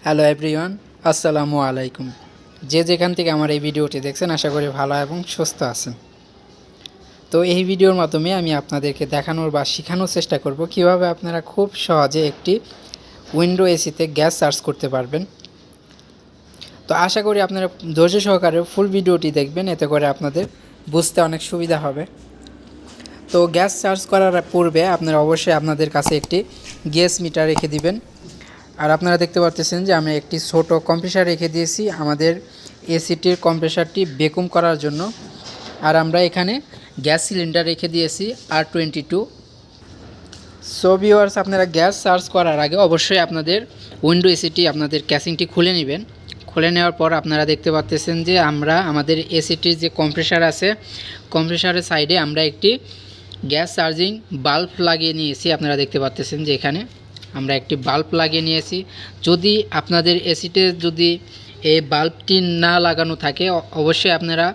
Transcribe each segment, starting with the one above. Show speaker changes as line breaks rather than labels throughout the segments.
Hello everyone, আসসালামু আলাইকুম। যে যেখান থেকে আমার এই ভিডিওটি দেখছেন আশা করি ভালো এবং সুস্থ আছেন। তো এই ভিডিওর মাধ্যমে আমি আপনাদেরকে দেখানোর বা শেখানোর চেষ্টা করব কিভাবে আপনারা খুব সহজে একটি উইন্ডো এসিতে গ্যাস সার্চ করতে পারবেন। তো আশা করি আপনারা ধৈর্য সহকারে ফুল ভিডিওটি দেখবেন, এতে করে আপনাদের বুঝতে অনেক সুবিধা হবে। তো গ্যাস সার্চ করার পূর্বে আপনারা অবশ্যই আপনাদের কাছে একটি গ্যাস মিটার রেখে দিবেন। আর আপনারা দেখতে পাচ্ছেন যে আমি একটি ছোট কম্প্রেসার রেখে দিয়েছি আমাদের এসিটির কম্প্রেসারটি ভ্যাকুম করার জন্য। আর আমরা এখানে গ্যাস সিলিন্ডার রেখে দিয়েছি R22। সো ভিউয়ার্স, আপনারা গ্যাস সার্চ করার আগে অবশ্যই আপনাদের উইন্ডো এসিটি আপনাদের ক্যাসিংটি খুলে নেবেন। খুলে নেওয়ার পর আপনারা দেখতে পাচ্ছেন যে আমরা আমাদের এসিটির যে কম্প্রেসার আছে, কম্প্রেসারের সাইডে আমরা একটি গ্যাস চার্জিং বাল্ব লাগিয়ে নিয়েছি। আপনারা দেখতে পাচ্ছেন যে এখানে আমরা একটি বাল্ব লাগিয়ে নিয়েছি। যদি আপনাদের এসিতে যদি এই বাল্বটি না লাগানো থাকে অবশ্যই আপনারা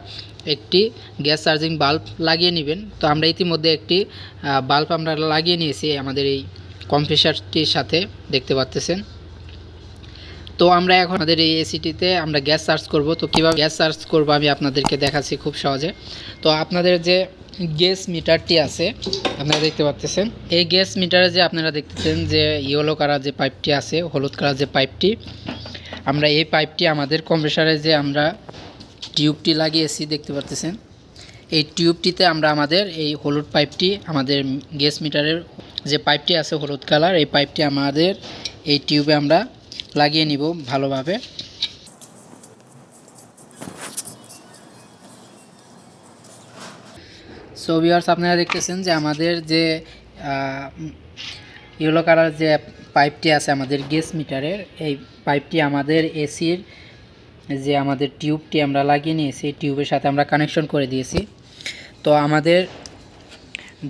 একটি গ্যাস চার্জিং বাল্ব লাগিয়ে নেবেন। তো আমরা ইতিমধ্যে একটি বাল্ব আমরা লাগিয়ে নিয়েছি আমাদের এই কম্প্রেসারটির সাথে, দেখতে পাচ্ছেন। তো আমরা এখন আমাদের এই এসিটিতে আমরা গ্যাস সার্চ করব। তো কীভাবে গ্যাস সার্চ করব আমি আপনাদেরকে দেখাচ্ছি খুব সহজে। তো আপনাদের যে গ্যাস মিটারটি আছে আপনারা দেখতে পাচ্ছেন, এই গ্যাস মিটারে যে আপনারা দেখতেছেন যে ইয়েলো কালার যে পাইপটি আছে, হলুদ কালার যে পাইপটি, আমরা এই পাইপটি আমাদের কম্প্রেসারে যে আমরা টিউবটি লাগিয়েছি দেখতে পাচ্ছেন, এই টিউবটিতে আমরা আমাদের এই হলুদ পাইপটি, আমাদের গ্যাস মিটারের যে পাইপটি আছে হলুদ কালার, এই পাইপটি আমাদের এই টিউবে আমরা লাগিয়ে নিব ভালোভাবে। সো ভিউয়ার্স, আপনারা দেখতেছেন যে আমাদের যে ইয়েলো কালার যে পাইপটি আছে আমাদের গ্যাস মিটারের, এই পাইপটি আমাদের এসির যে আমাদের টিউবটি আমরা লাগিয়ে নিয়েছি এই টিউবের সাথে আমরা কানেকশন করে দিয়েছি। তো আমাদের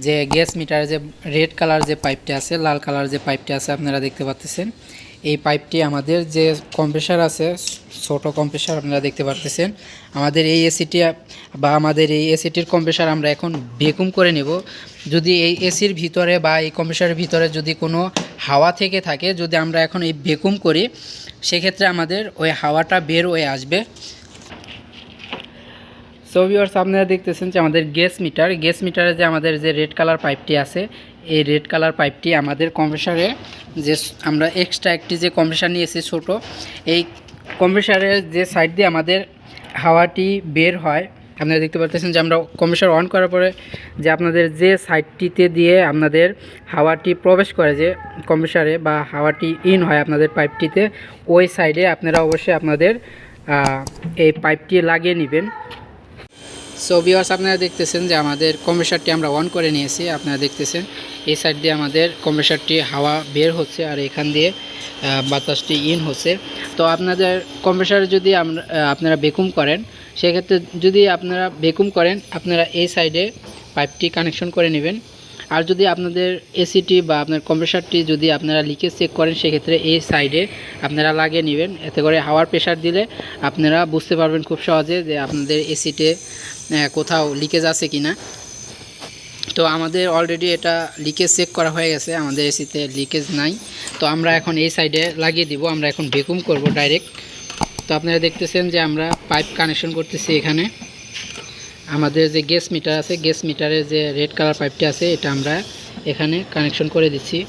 যে গ্যাস মিটারে যে রেড কালার যে পাইপটি আছে, লাল কালার যে পাইপটি আছে আপনারা দেখতে পাচ্ছেন, এই পাইপটি আমাদের যে কম্প্রেসার আছে, ছোট কম্প্রেসার আপনারা দেখতে পাচ্ছেন, আমাদের এই এসিটি বা আমাদের এই এসিটির কম্প্রেসার আমরা এখন ভ্যাকুম করে নেব। যদি এই এসির ভিতরে বা এই কম্প্রেসারের ভিতরে যদি কোনো হাওয়া থেকে থাকে, যদি আমরা এখন এই ভ্যাকুম করি সেক্ষেত্রে আমাদের ওই হাওয়াটা বের হয়ে আসবে। সো ভিউয়ার্স, আপনারা দেখতেছেন যে আমাদের গ্যাস মিটারে যে আমাদের যে রেড কালার পাইপটি আছে, এই রেড কালার পাইপটি আমাদের কম্প্রেসারে যে আমরা এক্সট্রা একটি যে কম্প্রেসার নিয়েছি ছোট, এই কম্প্রেসারের যে সাইড দিয়ে আমাদের হাওয়াটি বের হয়, আপনারা দেখতে পাচ্ছেন যে আমরা কম্প্রেসার অন করার পরে যে আপনাদের যে সাইডটিতে দিয়ে আপনাদের হাওয়াটি প্রবেশ করে যে কম্প্রেসারে বা হাওয়াটি ইন হয় আপনাদের পাইপটিতে, ওই সাইডে আপনারা অবশ্যই আপনাদের এই পাইপটি লাগিয়ে নেবেন। সো ভিউয়ার্স, আপনারা দেখতেছেন যে আমাদের কম্প্রেসারটি আমরা অন করে নিয়েছি। আপনারা দেখতেছেন এই সাইড দিয়ে আমাদের কম্প্রেসারটি হাওয়া বের হচ্ছে আর এখান দিয়ে বাতাসটি ইন হচ্ছে। তো আপনাদের কম্প্রেসারে যদি আপনারা ভ্যাকুম করেন, সেক্ষেত্রে যদি আপনারা ভ্যাকুম করেন আপনারা এই সাইডে পাইপটি কানেকশন করে নেবেন। আর যদি আপনাদের এসিটি বা আপনার কম্প্রেসারটি যদি আপনারা লিকেজ চেক করেন সেক্ষেত্রে এই সাইডে আপনারা লাগিয়ে নেবেন। এতে করে হাওয়ার প্রেশার দিলে আপনারা বুঝতে পারবেন খুব সহজে যে আপনাদের এসিতে কোথাও লিকেজ আছে কিনা। তো আমাদের অলরেডি এটা লিকেজ চেক করা হয়ে গেছে, আমাদের এসিতে লিকেজ নাই। তো আমরা এখন এই সাইডে লাগিয়ে দিব, আমরা এখন ভ্যাকুম করব ডাইরেক্ট। তো আপনারা দেখতেছেন যে আমরা পাইপ কানেকশন করতেছি এখানে। আমাদের যে গ্যাস মিটার আছে, গ্যাস মিটারের যে রেড কালার পাইপটি আছে এটা আমরা এখানে কানেকশন করে দিচ্ছি।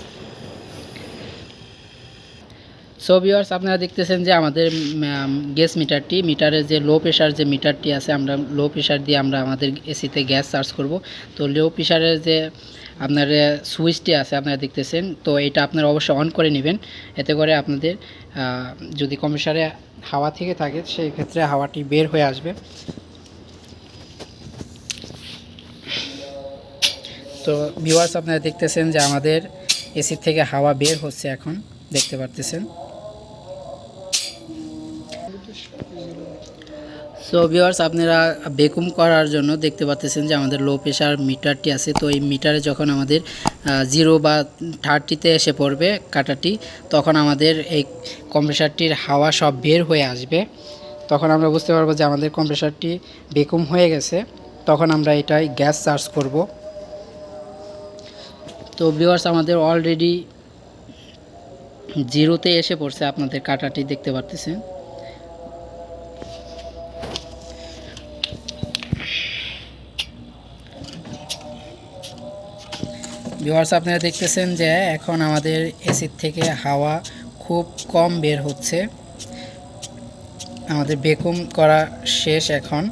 সো ভিউয়ার্স, আপনারা দেখতেছেন যে আমাদের গ্যাস মিটারের যে লো প্রেশার যে মিটারটি আছে, আমরা লো প্রেশার দিয়ে আমরা আমাদের এসিতে গ্যাস চার্জ করব। তো লো প্রেশারের যে আপনার সুইচটি আছে আপনারা দেখতেছেন, তো এটা আপনারা অবশ্যই অন করে নেবেন। এতে করে আপনাদের যদি কম্প্রেসারে হাওয়া থেকে থাকে সেই ক্ষেত্রে হাওয়াটি বের হয়ে আসবে। তো ভিউয়ার্স, আপনারা দেখতেছেন যে আমাদের এসি থেকে হাওয়া বের হচ্ছে, এখন দেখতে পারতেছেন। সো ভিউয়ার্স, আপনারা ভ্যাকুম করার জন্য দেখতে পাচ্ছেন যে আমাদের লো প্রেশার মিটারটি আছে। তো এই মিটারে যখন আমাদের 0 বা 30-তে এসে পড়বে কাটাটি, তখন আমাদের এই কম্প্রেসারটির হাওয়া সব বের হয়ে আসবে। তখন আমরা বুঝতে পারবো যে আমাদের কম্প্রেসারটি ভ্যাকুম হয়ে গেছে। তখন আমরা এটাই গ্যাস চার্জ করব। তো ভিউয়ার্স, আমাদের অলরেডি জিরোতে এসে পড়ছে, আপনাদের কাটাটি দেখতে পারতেছেন। ভিউয়ার্স, আপনারা দেখতেছেন যে এখন আমাদের এসির থেকে হাওয়া খুব কম বের হচ্ছে। আমাদের ভ্যাকুয়াম করা শেষ এখন।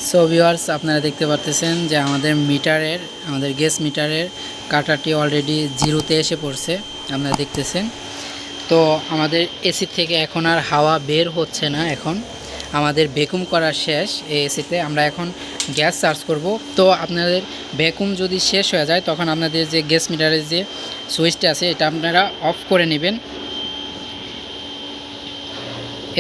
সো ভিউয়ার্স, আপনারা দেখতে পারতেছেন যে আমাদের গ্যাস মিটারের কাটাটি অলরেডি জিরোতে এসে পড়ছে, আপনারা দেখতেছেন। তো আমাদের এসি থেকে এখন আর হাওয়া বের হচ্ছে না। এখন আমাদের ভ্যাকুয়াম করা শেষ এই এসিতে। আমরা এখন গ্যাস চার্জ করব। তো আপনাদের ভ্যাকুয়াম যদি শেষ হয়ে যায় তখন আপনাদের যে গ্যাস মিটারের যে সুইচটা আছে এটা আপনারা অফ করে নেবেন।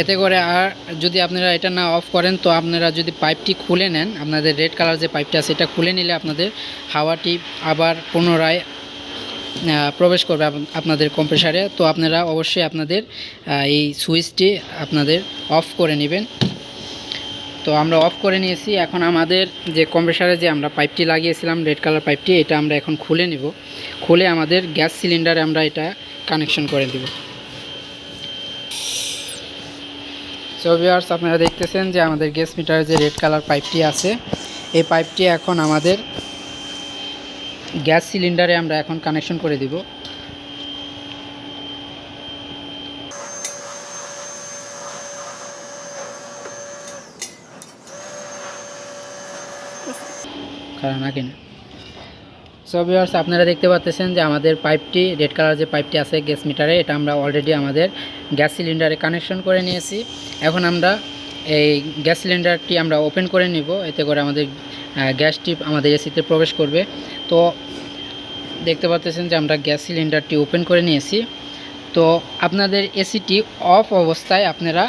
এতে করে আর যদি আপনারা এটা না অফ করেন তো আপনারা যদি পাইপটি খুলে নেন, আপনাদের রেড কালার যে পাইপটা আছে এটা খুলে নিলে আপনাদের হাওয়াটি আবার পুনরায় প্রবেশ করবে আপনাদের কম্প্রেসারে। তো আপনারা অবশ্যই আপনাদের এই সুইচটি আপনাদের অফ করে নেবেন। তো আমরা অফ করে নিয়েছি। এখন আমাদের যে কম্প্রেসারে যে আমরা পাইপটি লাগিয়েছিলাম রেড কালার পাইপটি, এটা আমরা এখন খুলে নিব। খুলে আমাদের গ্যাস সিলিন্ডারে আমরা এটা কানেকশন করে দেব। সো ভিউয়ার্স, আপনারা দেখতেছেন যে আমাদের গ্যাস মিটারের যে রেড কালার পাইপটি আছে এই পাইপটি এখন আমাদের গ্যাস সিলিন্ডারে আমরা এখন কানেকশন করে দিব। কারণ আগে না। সো ভিউয়ার্স, আপনারা দেখতে পাচ্ছেন যে আমাদের পাইপটি রেড কালার যে পাইপটি আছে গ্যাস মিটারে এটা আমরা অলরেডি আমাদের গ্যাস সিলিন্ডারে কানেকশন করে নিয়েছি। এখন আমরা এই গ্যাস সিলিন্ডারটি আমরা ওপেন করে নিব, এতে করে আমাদের গ্যাসটি আমাদের এসিতে প্রবেশ করবে। তো দেখতে পাচ্ছেন যে আমরা গ্যাস সিলিন্ডারটি ওপেন করে নিয়েছি। তো আপনাদের এসিটি অফ অবস্থায় আপনারা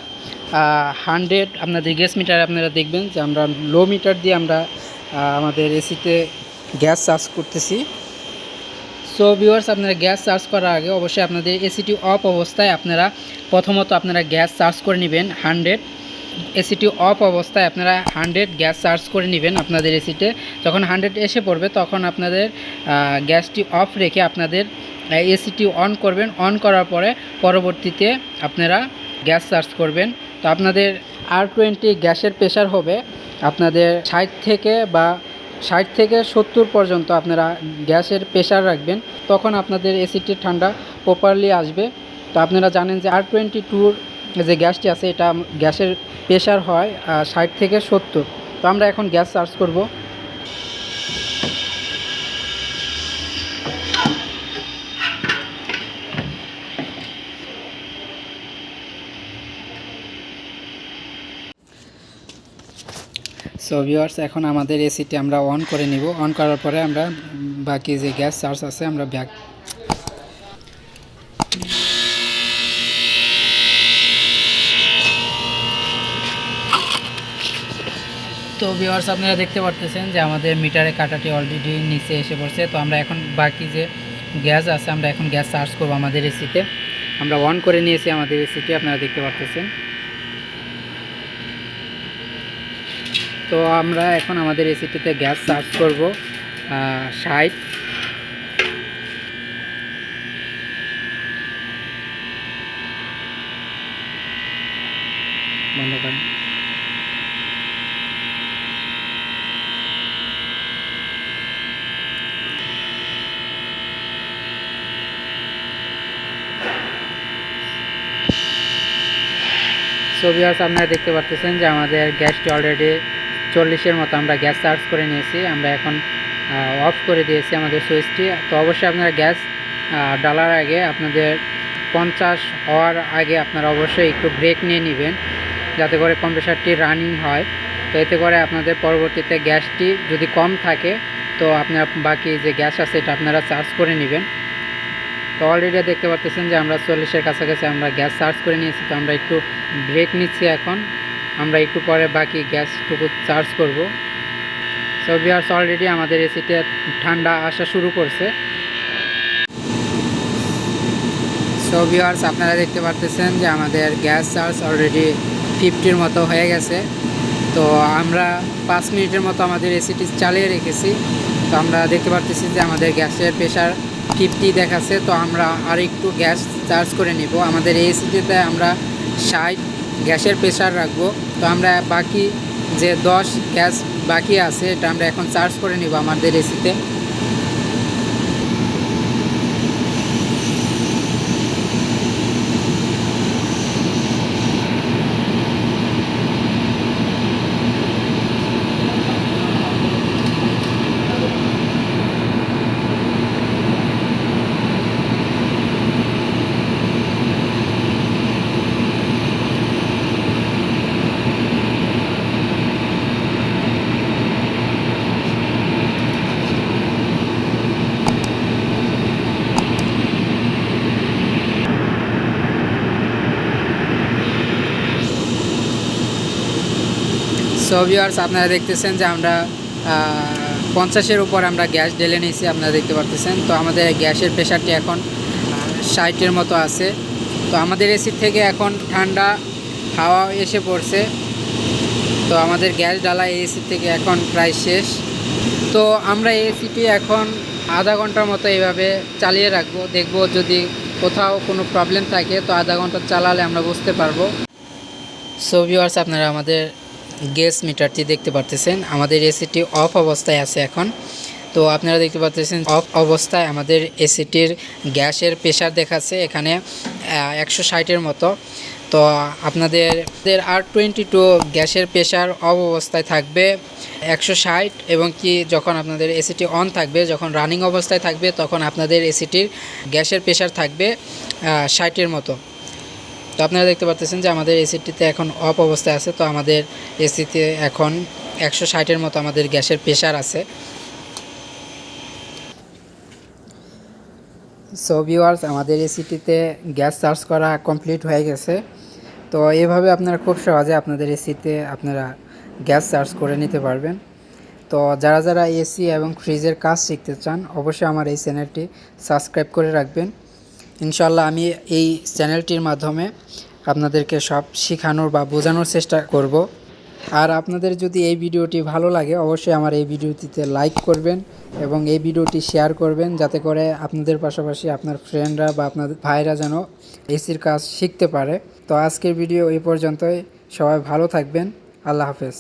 100 আপনাদের গ্যাস মিটারে আপনারা দেখবেন যে আমরা লো মিটার দিয়ে আমরা আমাদের এসিতে গ্যাস চার্জ করতেছি। সো ভিউয়ার্স, আপনারা গ্যাস চার্জ করার আগে অবশ্যই আপনাদের এসিটি অফ অবস্থায় আপনারা প্রথমত আপনারা গ্যাস চার্জ করে নেবেন 100। এসিটি অফ অবস্থায় আপনারা 100 গ্যাস চার্জ করে নেবেন আপনাদের এসিতে। যখন 100 এসে পড়বে তখন আপনাদের গ্যাসটি অফ রেখে আপনাদের এসিটি অন করবেন। অন করার পরে পরবর্তীতে আপনারা গ্যাস চার্জ করবেন। তো আপনাদের R20 গ্যাসের প্রেশার হবে আপনাদের 60 থেকে 70 পর্যন্ত আপনারা গ্যাসের প্রেশার রাখবেন, তখন আপনাদের এসিটি ঠান্ডা প্রপারলি আসবে। তো আপনারা জানেন যে R22 যে গ্যাসটি আছে এটা গ্যাসের প্রেশার হয় 60 থেকে 70। তো আমরা এখন গ্যাস চার্জ করব। সো ভিউয়ার্স, এখন আমাদের এসিটি আমরা অন করে নিব। অন করার পরে আমরা বাকি যে গ্যাস চার্জ আছে আমরা ব্যাক। তো ভিউয়ার্স, আপনারা দেখতে পারতেছেন যে আমাদের মিটারে কাটাটি অলরেডি নিচে এসে পড়ছে। তো আমরা এখন বাকি যে গ্যাস আছে আমরা এখন গ্যাস চার্জ করব আমাদের এসিতে। আমরা অন করে নিয়েছি আমাদের এসিটি, আপনারা দেখতে পারতেছেন। তো আমরা এখন আমাদের এসিটিতে গ্যাস চার্জ করব 60। বন্ধ করেন। সো ভিউয়ার্স, আপনারা দেখতে পাচ্ছেন যে আমাদের গ্যাসটি অলরেডি 40-এর মতো আমরা গ্যাস চার্জ করে নিয়েছি। আমরা এখন অফ করে দিয়েছি আমাদের সুইচটি। তো অবশ্যই আপনারা গ্যাস ডালার আগে আপনাদের 50 হওয়ার আগে আপনারা অবশ্যই একটু ব্রেক নিয়ে নেবেন, যাতে করে কম্প্রেসারটি রানিং হয়। তো এতে করে আপনাদের পরবর্তীতে গ্যাসটি যদি কম থাকে তো আপনার বাকি যে গ্যাস আছে এটা আপনারা চার্জ করে নেবেন। তো অলরেডি দেখতে পাচ্ছেন যে আমরা 40-এর কাছাকাছি আমরা গ্যাস চার্জ করে নিয়েছি। তো আমরা একটু ব্রেক নিচ্ছি। এখন আমরা একটু পরে বাকি গ্যাসটুকু চার্জ করব। সো ভিউয়ার্স, অলরেডি আমাদের এসিতে ঠান্ডা আসা শুরু করছে। সো ভিউয়ার্স, আপনারা দেখতে পাচ্ছেন যে আমাদের গ্যাস চার্জ অলরেডি 50-এর মতো হয়ে গেছে। তো আমরা 5 মিনিটের মতো আমাদের এসিটি চালিয়ে রেখেছি। তো আমরা দেখতে পারতেছি যে আমাদের গ্যাসের প্রেশার 50 দেখাচ্ছে। তো আমরা আর একটু গ্যাস চার্জ করে নিব। আমাদের এই এসিটিতে আমরা 60 গ্যাসের প্রেশার রাখবো। তো আমরা বাকি যে 10 গ্যাস বাকি আছে এটা আমরা এখন চার্জ করে নিব আমাদের এসিতে। সো ভিউয়ার্স, আপনারা দেখতেছেন যে আমরা 50-এর উপর আমরা গ্যাস ঢেলে নিয়েছি, আপনারা দেখতে পারতেছেন। তো আমাদের গ্যাসের প্রেশারটি এখন 60-এর মতো আছে। তো আমাদের এসি থেকে এখন ঠান্ডা হাওয়া এসে পড়ছে। তো আমাদের গ্যাস ঢালা এসি থেকে এখন প্রায় শেষ। তো আমরা এসিটি এখন আধা ঘন্টার মতো এইভাবে চালিয়ে রাখবো, দেখব যদি কোথাও কোনো প্রবলেম থাকে তো আধা ঘন্টা চালালে আমরা বুঝতে পারবো। সো ভিউয়ার্স, আপনারা আমাদের গ্যাস মিটারটি দেখতে পারতেছেন। আমাদের এসিটি অফ অবস্থায় আছে এখন। তো আপনারা দেখতে পাচ্ছেন অফ অবস্থায় আমাদের এসিটির গ্যাসের প্রেশার দেখাচ্ছে এখানে 160-এর মতো। তো আপনাদের R22 গ্যাসের প্রেশার অফ অবস্থায় থাকবে 160, এবং কি যখন আপনাদের এসিটি অন থাকবে, যখন রানিং অবস্থায় থাকবে, তখন আপনাদের এসিটির গ্যাসের প্রেশার থাকবে 60-এর মতো। তো আপনারা দেখতে পাচ্ছেন যে আমাদের এসিটিতে এখন অফ অবস্থায় আছে। তো আমাদের এসিতে এখন 160-এর মতো আমাদের গ্যাসের প্রেশার আছে। সো ভিউয়ার্স, আমাদের এসিটিতে গ্যাস চার্জ করা কমপ্লিট হয়ে গেছে। তো এইভাবে আপনারা খুব সহজে আপনাদের এসিতে আপনারা গ্যাস চার্জ করে নিতে পারবেন। তো যারা যারা এসি এবং ফ্রিজের কাজ শিখতে চান অবশ্যই আমার এই চ্যানেলটি সাবস্ক্রাইব করে রাখবেন। ইনশাল্লাহ আমি এই চ্যানেলটির মাধ্যমে আপনাদেরকে সব শেখানোর বা বোঝানোর চেষ্টা করব। আর আপনাদের যদি এই ভিডিওটি ভালো লাগে অবশ্যই আমার এই ভিডিওটিতে লাইক করবেন এবং এই ভিডিওটি শেয়ার করবেন, যাতে করে আপনাদের পাশাপাশি আপনার ফ্রেন্ডরা বা আপনাদের ভাইরা যেন এসির কাজ শিখতে পারে। তো আজকের ভিডিও এই পর্যন্তই। সবাই ভালো থাকবেন। আল্লাহ হাফেজ।